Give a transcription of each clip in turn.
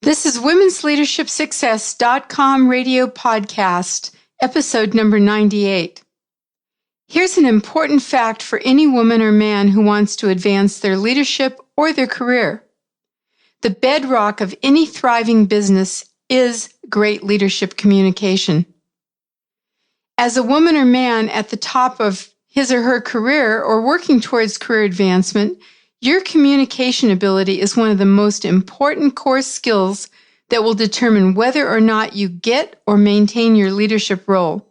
This is womensleadershipsuccess.com radio podcast, episode number 98. Here's an important fact for any woman or man who wants to advance their leadership or their career. The bedrock of any thriving business is great leadership communication. As a woman or man at the top of his or her career or working towards career advancement, your communication ability is one of the most important core skills that will determine whether or not you get or maintain your leadership role.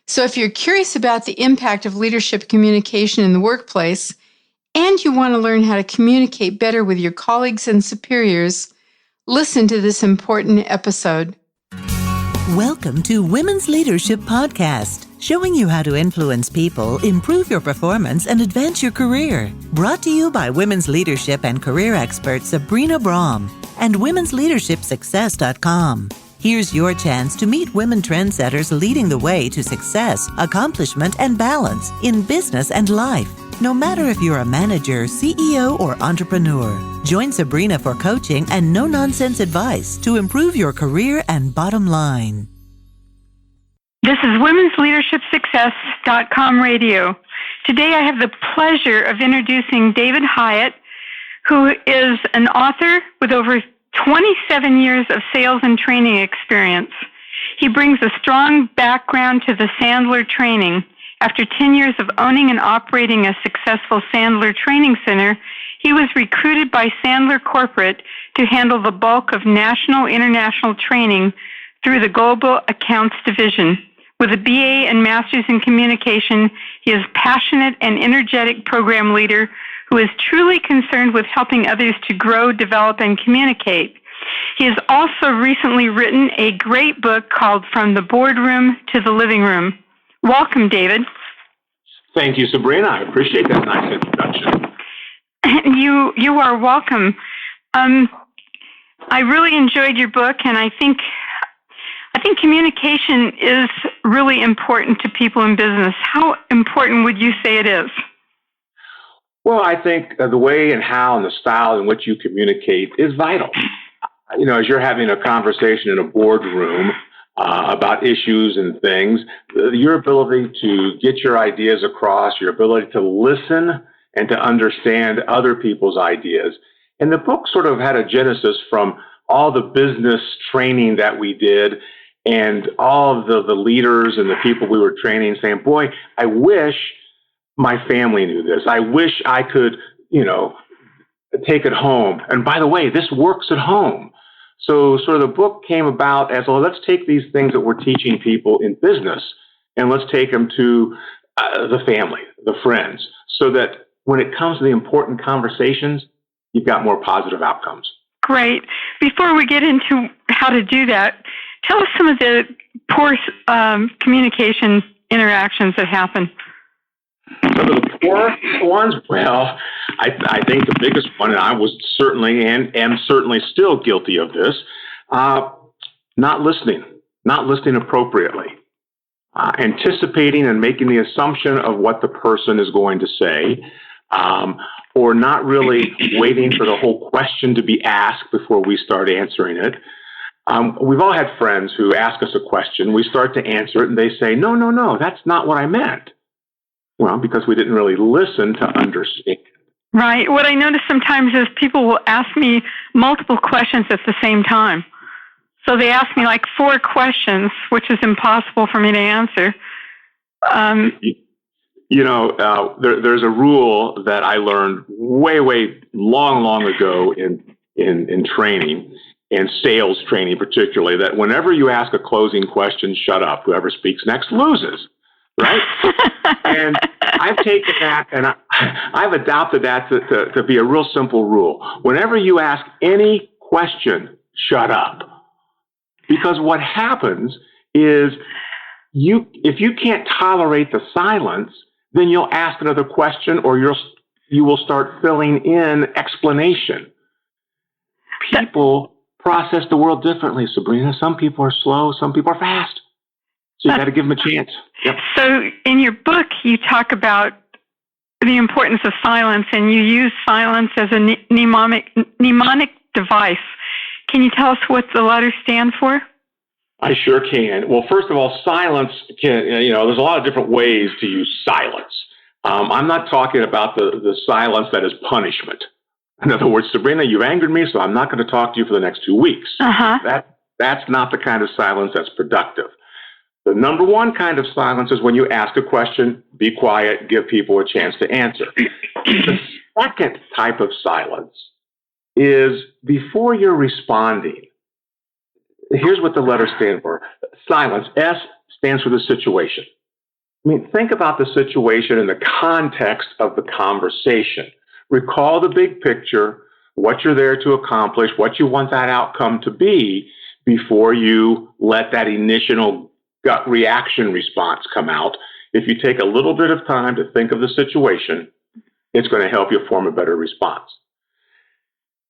So if you're curious about the impact of leadership communication in the workplace, and you want to learn how to communicate better with your colleagues and superiors, listen to this important episode. Welcome to Women's Leadership Podcast, showing you how to influence people, improve your performance, and advance your career. Brought to you by women's leadership and career expert Sabrina Braham and womensleadershipsuccess.com. Here's your chance to meet women trendsetters leading the way to success, accomplishment, and balance in business and life. No matter if you're a manager, CEO, or entrepreneur, join Sabrina for coaching and no-nonsense advice to improve your career and bottom line. This is womensleadershipsuccess.com radio. Today I have the pleasure of introducing David Hiatt, who is an author with over 27 years of sales and training experience. He brings a strong background to the Sandler training. After 10 years of owning and operating a successful Sandler training center, he was recruited by Sandler Corporate to handle the bulk of national international training through the Global Accounts Division. With a BA and Master's in Communication, he is a passionate and energetic program leader who is truly concerned with helping others to grow, develop, and communicate. He has also recently written a great book called From the Boardroom to the Living Room. Welcome, David. Thank you, Sabrina. I appreciate that nice introduction. You are welcome. I really enjoyed your book, and I think communication is really important to people in business. How important would you say it is? Well, I think the way and how and the style in which you communicate is vital. You know, as you're having a conversation in a boardroom about issues and things, your ability to get your ideas across, your ability to listen and to understand other people's ideas. And the book sort of had a genesis from all the business training that we did and all of the leaders and the people we were training saying, boy, I wish my family knew this. I wish I could, take it home. And by the way, this works at home. So sort of the book came about as, well, let's take these things that we're teaching people in business and let's take them to the family, the friends, so that when it comes to the important conversations, you've got more positive outcomes. Great. Before we get into how to do that, tell us some of the poor communication interactions that happen. Some of the poor ones, well, I think the biggest one, and I was certainly and am certainly still guilty of this, not listening appropriately, anticipating and making the assumption of what the person is going to say, or not really waiting for the whole question to be asked before we start answering it. We've all had friends who ask us a question, we start to answer it, and they say, no, that's not what I meant. Well, because we didn't really listen to understand. Right. What I notice sometimes is people will ask me multiple questions at the same time. So they ask me like 4 questions, which is impossible for me to answer. There's a rule that I learned way long ago in training, and sales training particularly, that whenever you ask a closing question, shut up. Whoever speaks next loses. Right? And I've taken that and I've adopted that to be a real simple rule. Whenever you ask any question, shut up. Because what happens is if you can't tolerate the silence, then you'll ask another question or you will start filling in explanation. People process the world differently, Sabrina. Some people are slow, some people are fast. So you got to give them a chance. Yep. So in your book, you talk about the importance of silence, and you use silence as a mnemonic device. Can you tell us what the letters stand for? I sure can. Well, first of all, silence can, there's a lot of different ways to use silence. I'm not talking about the silence that is punishment. In other words, Sabrina, you've angered me, so I'm not going to talk to you for the next 2 weeks. That's not the kind of silence that's productive. The number one kind of silence is when you ask a question, be quiet, give people a chance to answer. The second type of silence is before you're responding. Here's what the letters stand for. Silence, S, stands for the situation. I mean, think about the situation in the context of the conversation. Recall the big picture, what you're there to accomplish, what you want that outcome to be before you let that initial gut reaction response come out. If you take a little bit of time to think of the situation, it's going to help you form a better response.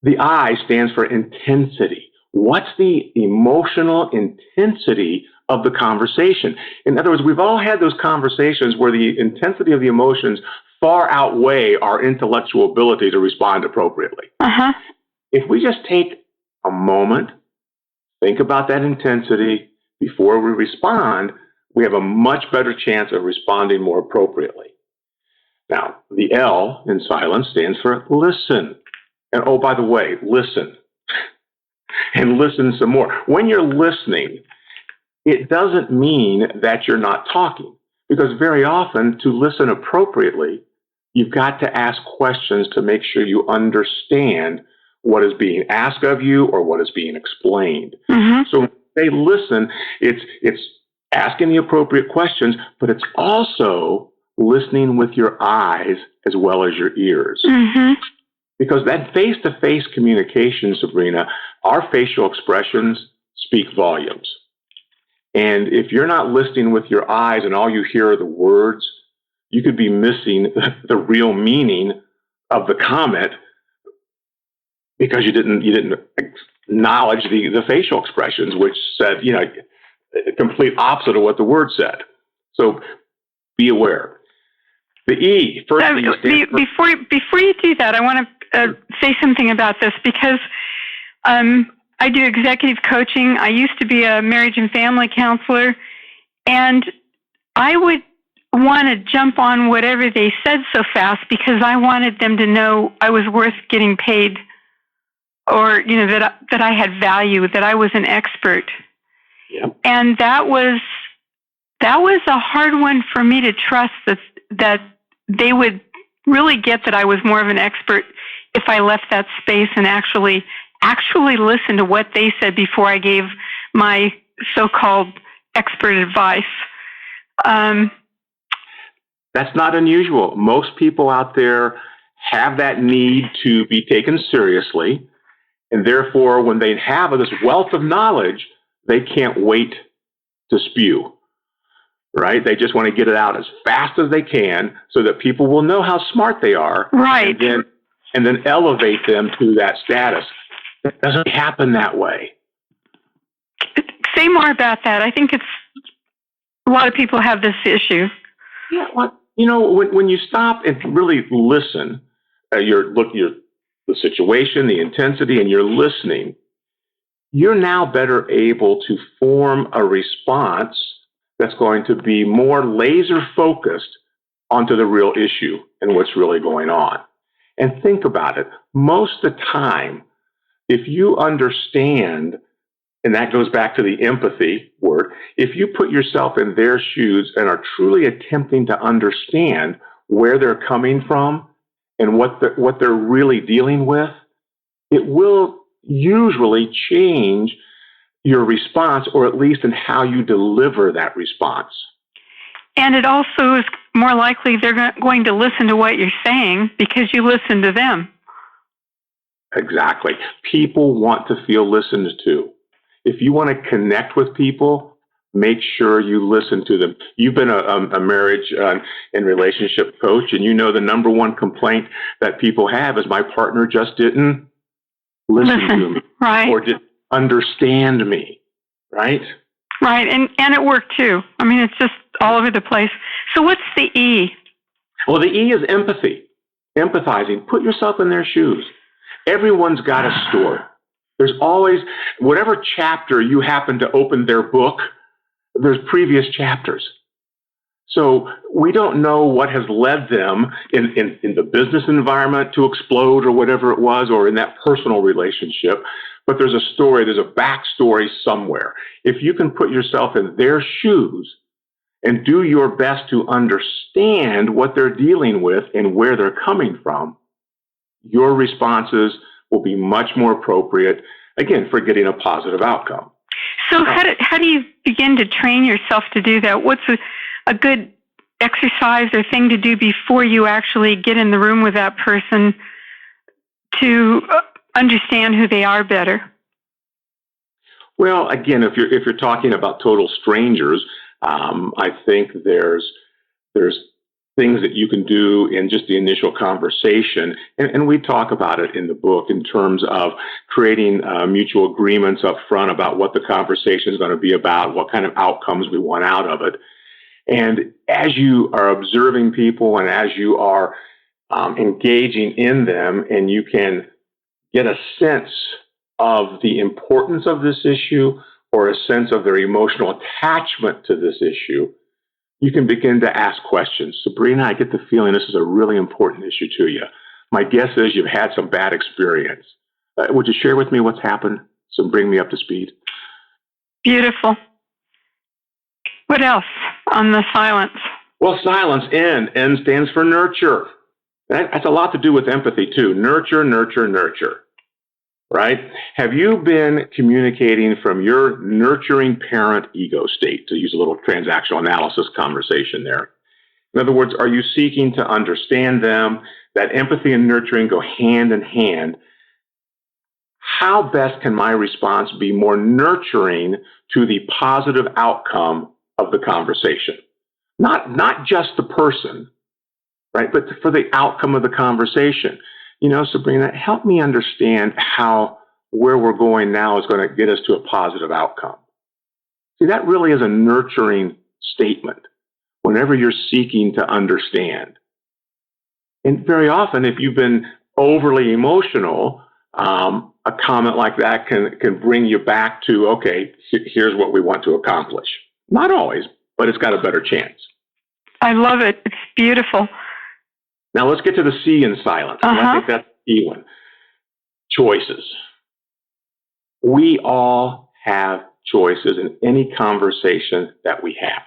The I stands for intensity. What's the emotional intensity of the conversation? In other words, we've all had those conversations where the intensity of the emotions far outweigh our intellectual ability to respond appropriately. If we just take a moment, think about that intensity before we respond, we have a much better chance of responding more appropriately. Now, the L in silence stands for listen. And oh, by the way, listen. And listen some more. When you're listening, it doesn't mean that you're not talking, because very often to listen appropriately, you've got to ask questions to make sure you understand what is being asked of you or what is being explained. So when they listen, it's asking the appropriate questions, but it's also listening with your eyes as well as your ears. Because that face-to-face communication, Sabrina, our facial expressions speak volumes. And if you're not listening with your eyes and all you hear are the words, you could be missing the real meaning of the comment because you didn't acknowledge the facial expressions, which said, the complete opposite of what the word said. So be aware. The E, first before you do that, I want to say something about this because I do executive coaching. I used to be a marriage and family counselor, and I would want to jump on whatever they said so fast because I wanted them to know I was worth getting paid, or that I had value, that I was an expert. And that was a hard one for me to trust that they would really get that I was more of an expert if I left that space and actually listen to what they said before I gave my so-called expert advice. That's not unusual. Most people out there have that need to be taken seriously, and therefore when they have this wealth of knowledge, they can't wait to spew. Right? They just want to get it out as fast as they can so that people will know how smart they are. Right. And then elevate them to that status. It doesn't happen that way. Say more about that. I think a lot of people have this issue. Yeah, well, when you stop and really listen, you're the situation, the intensity, and you're listening, you're now better able to form a response that's going to be more laser focused onto the real issue and what's really going on. And think about it. Most of the time, if you understand, and that goes back to the empathy word, if you put yourself in their shoes and are truly attempting to understand where they're coming from and what they're really dealing with, it will usually change your response, or at least in how you deliver that response. And it also is more likely they're going to listen to what you're saying because you listen to them. Exactly. People want to feel listened to. If you want to connect with people, make sure you listen to them. You've been a marriage and relationship coach, and you know the number one complaint that people have is my partner just didn't listen to me. Right. Or didn't understand me. Right? Right. And it worked too. I mean, it's just all over the place. So what's the E? Well, the E is empathy. Empathizing. Put yourself in their shoes. Everyone's got a story. There's always, whatever chapter you happen to open their book, there's previous chapters. So we don't know what has led them in the business environment to explode or whatever it was, or in that personal relationship. But there's a story, there's a backstory somewhere. If you can put yourself in their shoes and do your best to understand what they're dealing with and where they're coming from, your responses will be much more appropriate, again, for getting a positive outcome. So how do you begin to train yourself to do that? What's a good exercise or thing to do before you actually get in the room with that person to understand who they are better? Well, again, if you're talking about total strangers, I think there's things that you can do in just the initial conversation, and we talk about it in the book in terms of creating mutual agreements up front about what the conversation is going to be about, what kind of outcomes we want out of it. And as you are observing people and as you are engaging in them, and you can get a sense of the importance of this issue or a sense of their emotional attachment to this issue, you can begin to ask questions. Sabrina, I get the feeling this is a really important issue to you. My guess is you've had some bad experience. Would you share with me what's happened? So bring me up to speed. Beautiful. What else on the silence? Well, silence, N. N stands for nurture. That's a lot to do with empathy, too. Nurture, nurture, nurture. Right? Have you been communicating from your nurturing parent ego state, to use a little transactional analysis conversation there? In other words, are you seeking to understand them? That empathy and nurturing go hand in hand. How best can my response be more nurturing to the positive outcome of the conversation? Not just the person, right? But for the outcome of the conversation. You know, Sabrina, help me understand how where we're going now is going to get us to a positive outcome. See, that really is a nurturing statement whenever you're seeking to understand. And very often, if you've been overly emotional, a comment like that can bring you back to, okay, here's what we want to accomplish. Not always, but it's got a better chance. I love it. It's beautiful. Now let's get to the C in silence. I think that's the key one. Choices. We all have choices in any conversation that we have.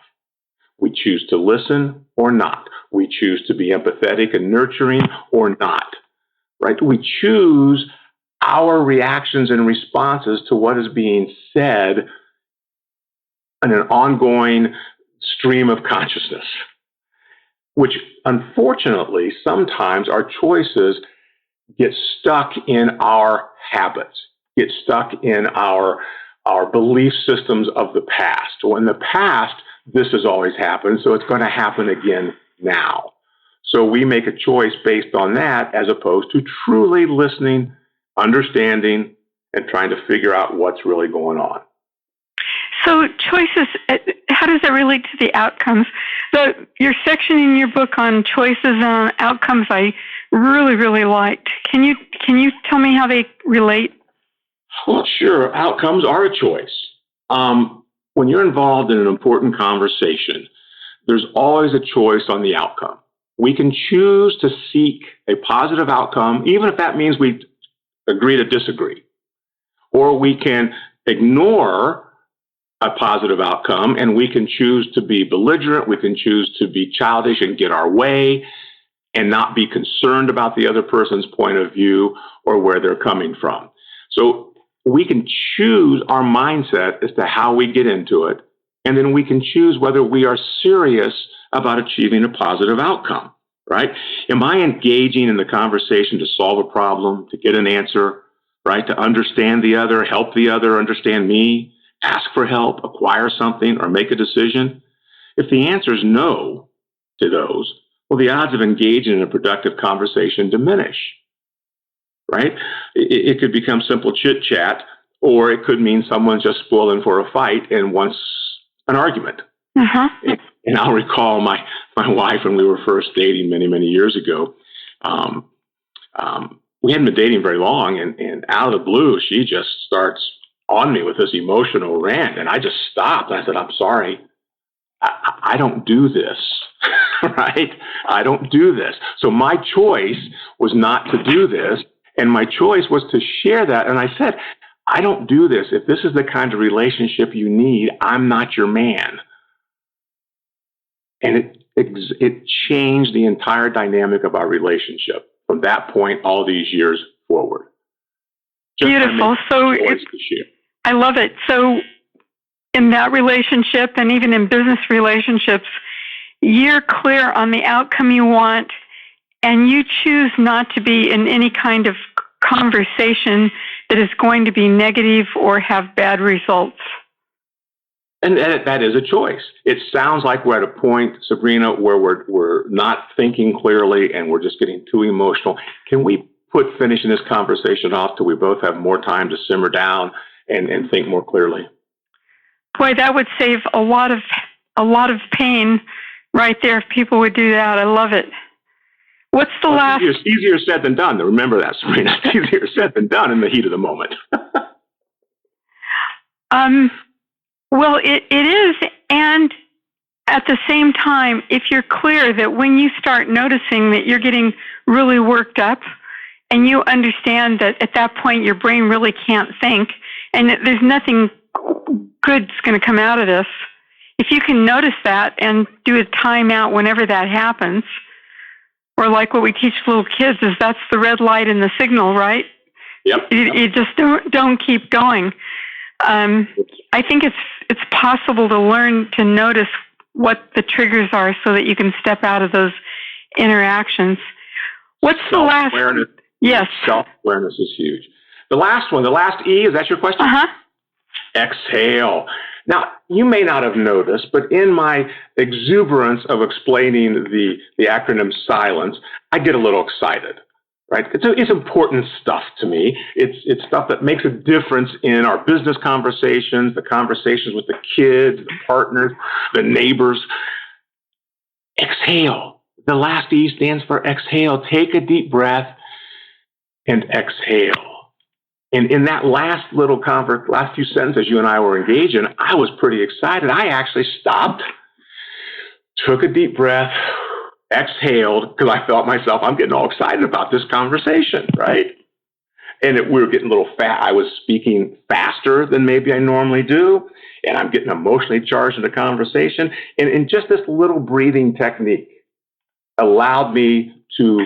We choose to listen or not. We choose to be empathetic and nurturing or not. Right? We choose our reactions and responses to what is being said in an ongoing stream of consciousness, which unfortunately sometimes our choices get stuck in our habits, get stuck in our belief systems of the past. Well, in the past, this has always happened, so it's going to happen again now. So we make a choice based on that as opposed to truly listening, understanding, and trying to figure out what's really going on. So choices, how does that relate to the outcomes? Your section in your book on choices and outcomes I really, really liked. Can you tell me how they relate? Well, sure. Outcomes are a choice. When you're involved in an important conversation, there's always a choice on the outcome. We can choose to seek a positive outcome, even if that means we agree to disagree. Or we can ignore a positive outcome, and we can choose to be belligerent, we can choose to be childish and get our way and not be concerned about the other person's point of view or where they're coming from. So we can choose our mindset as to how we get into it, and then we can choose whether we are serious about achieving a positive outcome, right? Am I engaging in the conversation to solve a problem, to get an answer, right? To understand the other, help the other understand me, ask for help, acquire something, or make a decision? If the answer is no to those, well, the odds of engaging in a productive conversation diminish, right? It could become simple chit-chat, or it could mean someone's just spoiling for a fight and wants an argument. And I'll recall my wife when we were first dating many, many years ago. we hadn't been dating very long, and out of the blue, she just starts on me with this emotional rant, and I just stopped. And I said, I'm sorry, I don't do this, right? I don't do this. So my choice was not to do this, and my choice was to share that. And I said, I don't do this. If this is the kind of relationship you need, I'm not your man. And it changed the entire dynamic of our relationship from that point all these years forward. Just beautiful. So I love it. So in that relationship and even in business relationships, you're clear on the outcome you want, and you choose not to be in any kind of conversation that is going to be negative or have bad results. And that is a choice. It sounds like we're at a point, Sabrina, where we're not thinking clearly and we're just getting too emotional. Can we put finishing this conversation off till we both have more time to simmer down and think more clearly? Boy, that would save a lot of pain right there if people would do that. I love it. What's the last? It's easier said than done. Remember that, Sabrina. It's easier said than done in the heat of the moment. Well, it is, and at the same time, if you're clear that when you start noticing that you're getting really worked up, and you understand that at that point your brain really can't think, and that there's nothing good's going to come out of this, if you can notice that and do a timeout whenever that happens, or like what we teach little kids is that's the red light and the signal, right? Yep. You just don't keep going. I think it's possible to learn to notice what the triggers are so that you can step out of those interactions. What's the last? Yes. Self-awareness is huge. The last one, the last E, is that your question? Uh-huh. Exhale. Now, you may not have noticed, but in my exuberance of explaining the acronym SILENCE, I get a little excited, right? It's important stuff to me. It's stuff that makes a difference in our business conversations, the conversations with the kids, the partners, the neighbors. Exhale. The last E stands for exhale. Take a deep breath and exhale. And in that last few sentences you and I were engaged in, I was pretty excited. I actually stopped, took a deep breath, exhaled, because I felt myself, I'm getting all excited about this conversation, right? And we were getting a little fast. I was speaking faster than maybe I normally do, and I'm getting emotionally charged in the conversation. And just this little breathing technique allowed me to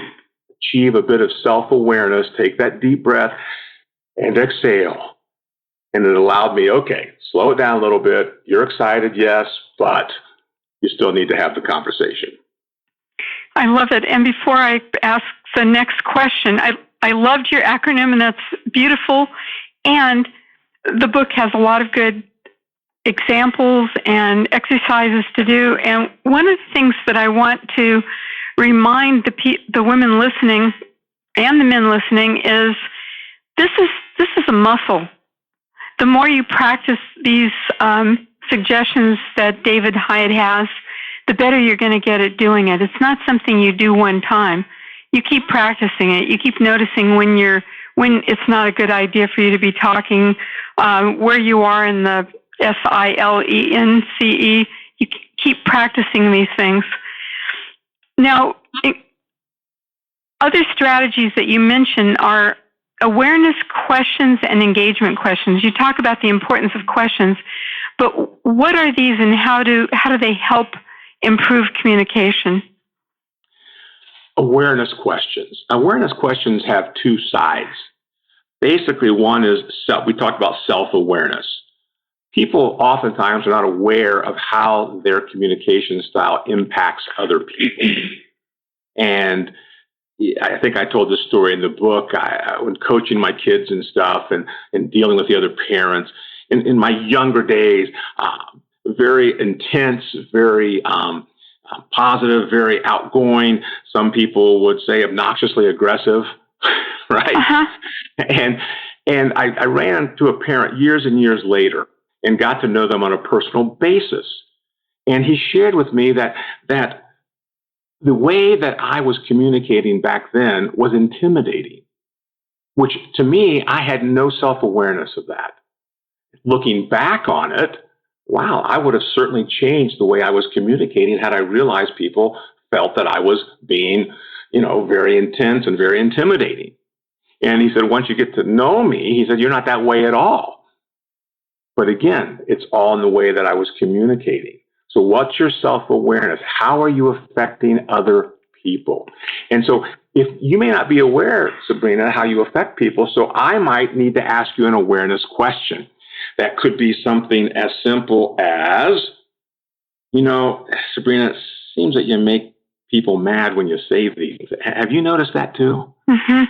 achieve a bit of self-awareness, take that deep breath, and exhale. And it allowed me, okay, slow it down a little bit. You're excited, yes, but you still need to have the conversation. I love it. And before I ask the next question, I loved your acronym, and that's beautiful. And the book has a lot of good examples and exercises to do. And one of the things that I want to remind the women listening and the men listening is this is a muscle. The more you practice these suggestions that David Hiatt has, the better you're going to get at doing it. It's not something you do one time. You keep practicing it. You keep noticing when it's not a good idea for you to be talking, where you are in the SILENCE. You keep practicing these things. Now, other strategies that you mentioned are awareness questions and engagement questions. You talk about the importance of questions, but what are these and how do they help improve communication? Awareness questions. Awareness questions have two sides. Basically, one is we talked about self-awareness. People oftentimes are not aware of how their communication style impacts other people. And I think I told this story in the book when coaching my kids and stuff and dealing with the other parents. In my younger days, very intense, very positive, very outgoing. Some people would say obnoxiously aggressive, right? Uh-huh. And I ran into a parent years and years later and got to know them on a personal basis. And he shared with me that the way that I was communicating back then was intimidating. which to me, I had no self-awareness of that. Looking back on it, wow, I would have certainly changed the way I was communicating had I realized people felt that I was being, very intense and very intimidating. And he said, once you get to know me, he said, you're not that way at all. But again, it's all in the way that I was communicating. So what's your self-awareness? How are you affecting other people? And so if you may not be aware, Sabrina, how you affect people, so I might need to ask you an awareness question. That could be something as simple as, Sabrina, it seems that you make people mad when you say these. Have you noticed that too? Mm-hmm.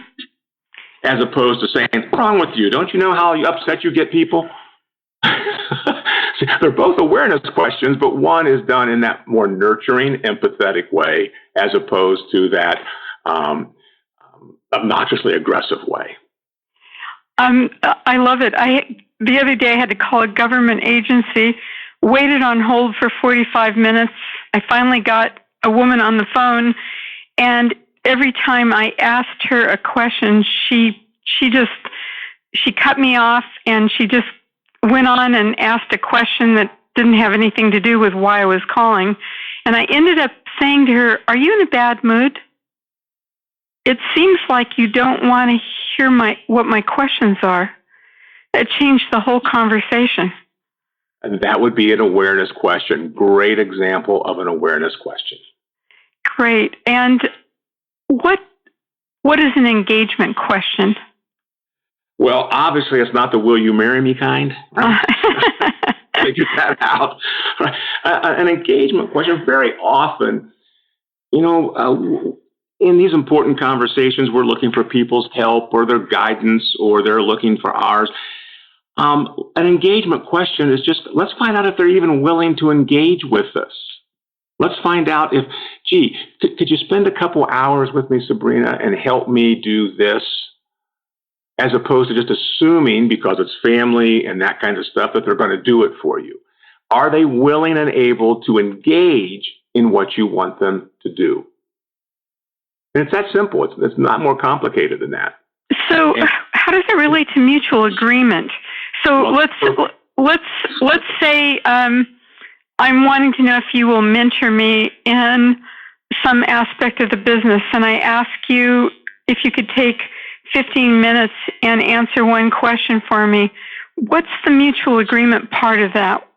As opposed to saying, what's wrong with you? Don't you know how upset you get people? They're both awareness questions, but one is done in that more nurturing, empathetic way, as opposed to that obnoxiously aggressive way. I love it. The other day I had to call a government agency, waited on hold for 45 minutes. I finally got a woman on the phone, and every time I asked her a question, she cut me off, and she just went on and asked a question that didn't have anything to do with why I was calling. And I ended up saying to her, "Are you in a bad mood? It seems like you don't want to hear what my questions are." It changed the whole conversation. And that would be an awareness question. Great example of an awareness question. Great. And what is an engagement question? Well, obviously, it's not the "will you marry me" kind. Right? Figure that out. Right. An engagement question, very often, in these important conversations, we're looking for people's help or their guidance, or they're looking for ours. An engagement question is just, let's find out if they're even willing to engage with us. Let's find out if, could you spend a couple hours with me, Sabrina, and help me do this? As opposed to just assuming, because it's family and that kind of stuff, that they're going to do it for you. Are they willing and able to engage in what you want them to do? And it's that simple. It's not more complicated than that. So how does it relate to mutual agreement? So let's say I'm wanting to know if you will mentor me in some aspect of the business, and I ask you if you could take 15 minutes and answer one question for me. What's the mutual agreement part of that?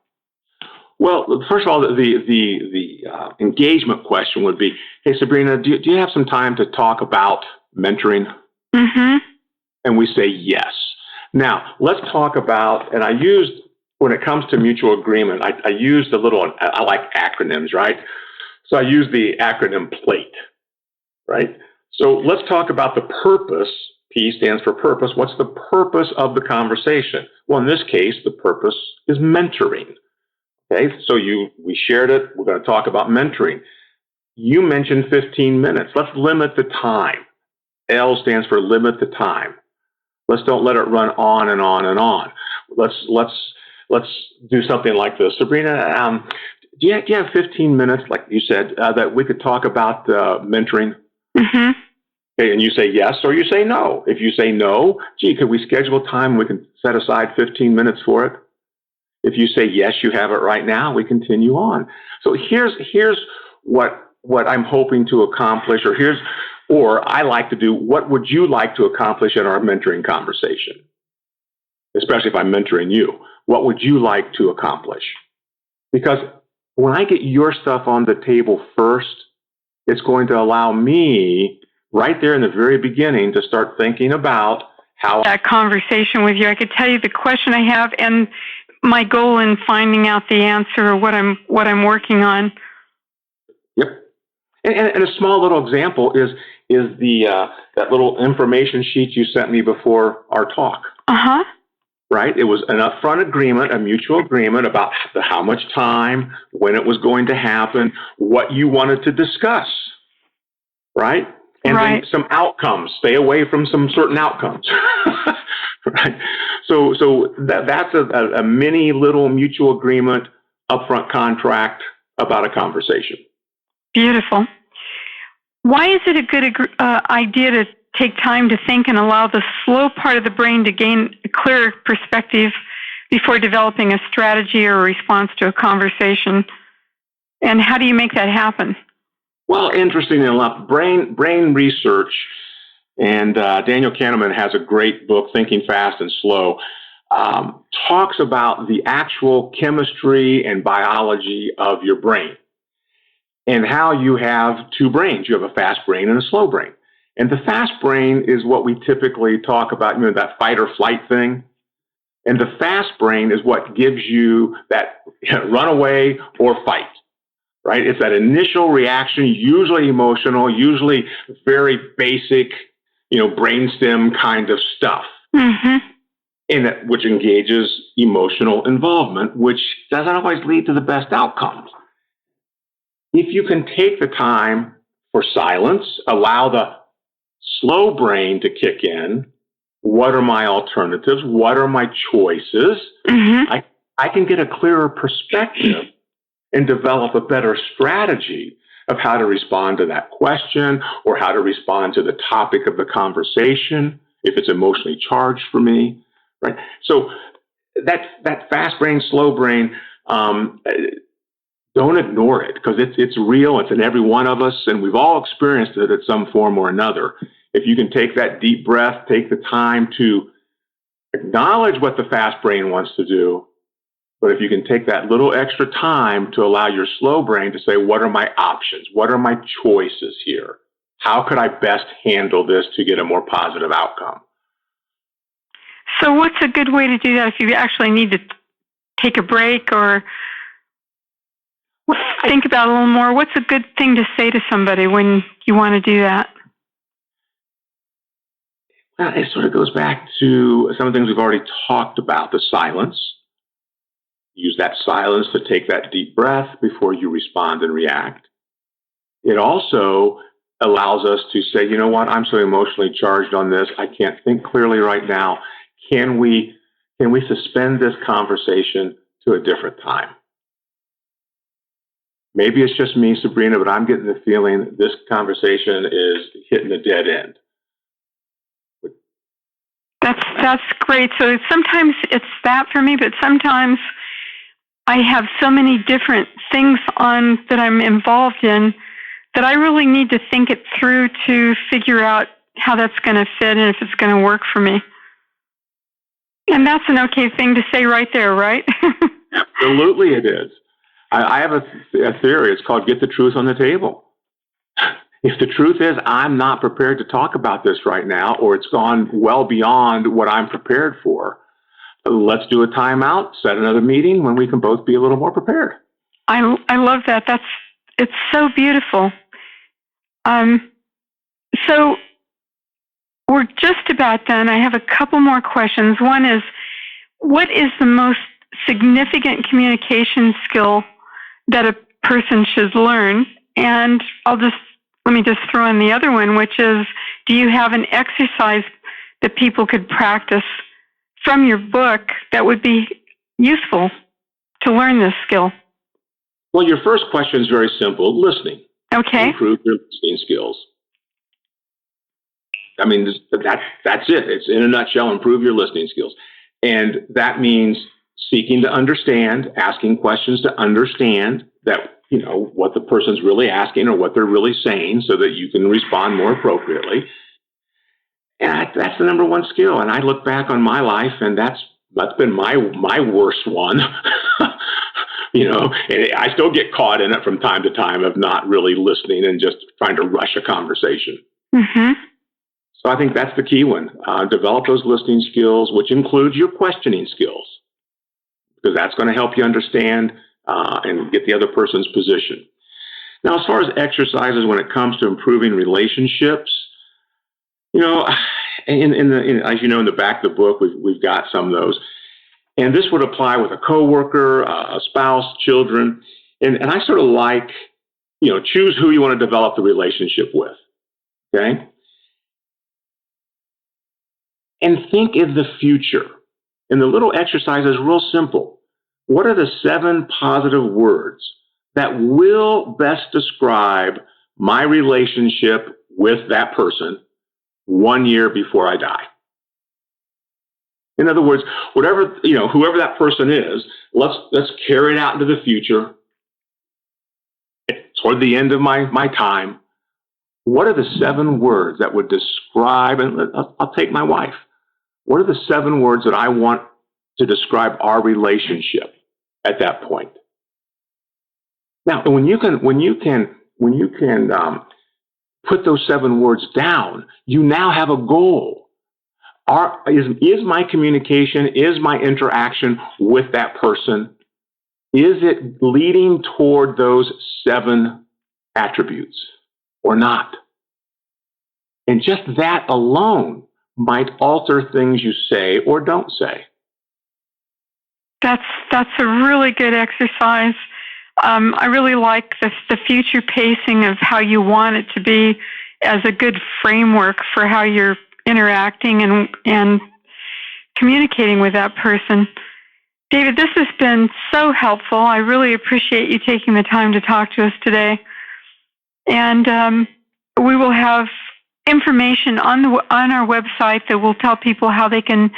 Well, first of all, the engagement question would be, hey, Sabrina, do you have some time to talk about mentoring? Mm-hmm. And we say yes. Now, let's talk about, and when it comes to mutual agreement, I used I like acronyms, right? So I use the acronym PLATE, right? So let's talk about the purpose. P stands for purpose. What's the purpose of the conversation? Well, in this case, the purpose is mentoring. Okay, so we shared it. We're going to talk about mentoring. You mentioned 15 minutes. Let's limit the time. L stands for limit the time. Let's don't let it run on and on and on. Let's do something like this. Sabrina, do you have 15 minutes, like you said, that we could talk about mentoring? Mm-hmm. Okay, and you say yes or you say no. If you say no, could we schedule a time we can set aside 15 minutes for it? If you say yes, you have it right now, we continue on. So here's what I'm hoping to accomplish, or I like to do, what would you like to accomplish in our mentoring conversation? Especially if I'm mentoring you. What would you like to accomplish? Because when I get your stuff on the table first, it's going to allow me right there in the very beginning to start thinking about how that conversation with you. I could tell you the question I have and my goal in finding out the answer, or what I'm working on. Yep. And a small little example is the that little information sheet you sent me before our talk. Uh-huh. Right? It was an upfront agreement, a mutual agreement about how much time, when it was going to happen, what you wanted to discuss. Right? And then some outcomes. Stay away from some certain outcomes. Right? So that's a mini little mutual agreement, upfront contract about a conversation. Beautiful. Why is it a good idea take time to think and allow the slow part of the brain to gain a clearer perspective before developing a strategy or a response to a conversation? And how do you make that happen? Well, interestingly enough, brain research, and Daniel Kahneman has a great book, Thinking Fast and Slow, talks about the actual chemistry and biology of your brain and how you have two brains. You have a fast brain and a slow brain. And the fast brain is what we typically talk about, that fight or flight thing. And the fast brain is what gives you that run away or fight, right? It's that initial reaction, usually emotional, usually very basic, brainstem kind of stuff. Mm-hmm. And which engages emotional involvement, which doesn't always lead to the best outcomes. If you can take the time for silence, allow the slow brain to kick in, what are my alternatives? What are my choices? Mm-hmm. I can get a clearer perspective and develop a better strategy of how to respond to that question or how to respond to the topic of the conversation if it's emotionally charged for me, right? So that fast brain, slow brain, don't ignore it because it's real. It's in every one of us, and we've all experienced it at some form or another. If you can take that deep breath, take the time to acknowledge what the fast brain wants to do, but if you can take that little extra time to allow your slow brain to say, what are my options? What are my choices here? How could I best handle this to get a more positive outcome? So what's a good way to do that if you actually need to take a break or think about it a little more? What's a good thing to say to somebody when you want to do that? It sort of goes back to some of the things we've already talked about, the silence. Use that silence to take that deep breath before you respond and react. It also allows us to say, you know what, I'm so emotionally charged on this, I can't think clearly right now. Can we suspend this conversation to a different time? Maybe it's just me, Sabrina, but I'm getting the feeling that this conversation is hitting a dead end. That's great. So sometimes it's that for me, but sometimes I have so many different things on that I'm involved in that I really need to think it through to figure out how that's going to fit and if it's going to work for me. And that's an okay thing to say right there, right? Absolutely it is. I have a theory. It's called get the truth on the table. If the truth is I'm not prepared to talk about this right now, or it's gone well beyond what I'm prepared for, let's do a timeout, set another meeting when we can both be a little more prepared. I love that. It's so beautiful. So we're just about done. I have a couple more questions. One is, what is the most significant communication skill that a person should learn? And let me just throw in the other one, which is, do you have an exercise that people could practice from your book that would be useful to learn this skill? Well, your first question is very simple, listening. Okay. Improve your listening skills. I mean, that's it. It's in a nutshell, improve your listening skills. And that means seeking to understand, asking questions to understand that, what the person's really asking or what they're really saying so that you can respond more appropriately. And that's the number one skill. And I look back on my life, and that's been my worst one. And I still get caught in it from time to time of not really listening and just trying to rush a conversation. Mm-hmm. So I think that's the key one. Develop those listening skills, which includes your questioning skills, because that's going to help you understand and get the other person's position. Now, as far as exercises when it comes to improving relationships, as you know, in the back of the book, we've got some of those. And this would apply with a coworker, a spouse, children. And I sort of like, choose who you want to develop the relationship with. Okay? And think of the future. And the little exercise is real simple. What are the 7 positive words that will best describe my relationship with that person 1 year before I die. In other words, whoever that person is, let's carry it out into the future. Toward the end of my time, what are the 7 words that would describe, and I'll take my wife. What are the 7 words that I want to describe our relationship at that point? Now, when you can put those 7 words down, you now have a goal. Is my communication, is my interaction with that person, is it leading toward those 7 attributes or not? And just that alone might alter things you say or don't say. That's a really good exercise. I really like the future pacing of how you want it to be as a good framework for how you're interacting and communicating with that person. David, this has been so helpful. I really appreciate you taking the time to talk to us today. And we will have information on our website that will tell people how they can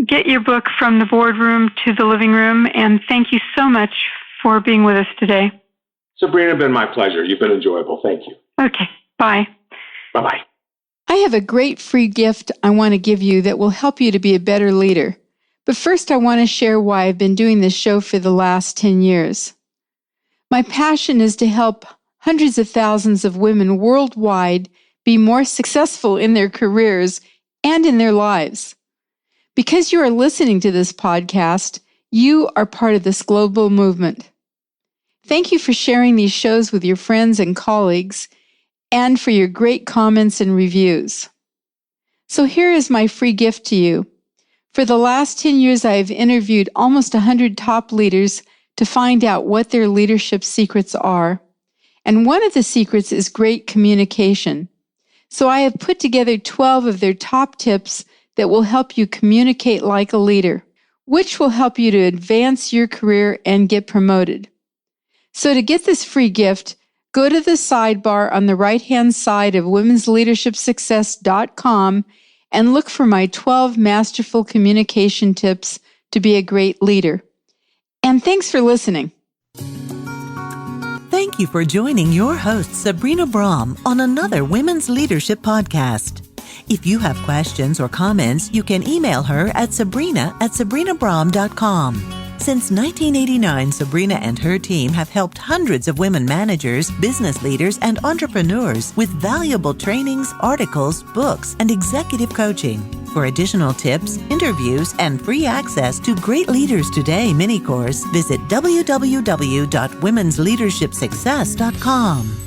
get your book from the boardroom to the living room. And thank you so much for being with us today. Sabrina, it's been my pleasure. You've been enjoyable. Thank you. Okay. Bye. Bye-bye. I have a great free gift I want to give you that will help you to be a better leader. But first, I want to share why I've been doing this show for the last 10 years. My passion is to help hundreds of thousands of women worldwide be more successful in their careers and in their lives. Because you are listening to this podcast, you are part of this global movement. Thank you for sharing these shows with your friends and colleagues, and for your great comments and reviews. So here is my free gift to you. For the last 10 years, I have interviewed almost 100 top leaders to find out what their leadership secrets are. And one of the secrets is great communication. So I have put together 12 of their top tips that will help you communicate like a leader, which will help you to advance your career and get promoted. So to get this free gift, go to the sidebar on the right-hand side of womensleadershipsuccess.com and look for my 12 masterful communication tips to be a great leader. And thanks for listening. Thank you for joining your host, Sabrina Braham, on another Women's Leadership Podcast. If you have questions or comments, you can email her at sabrina@sabrinabraham.com. Since 1989, Sabrina and her team have helped hundreds of women managers, business leaders, and entrepreneurs with valuable trainings, articles, books, and executive coaching. For additional tips, interviews, and free access to Great Leaders Today mini course, visit www.womensleadershipsuccess.com.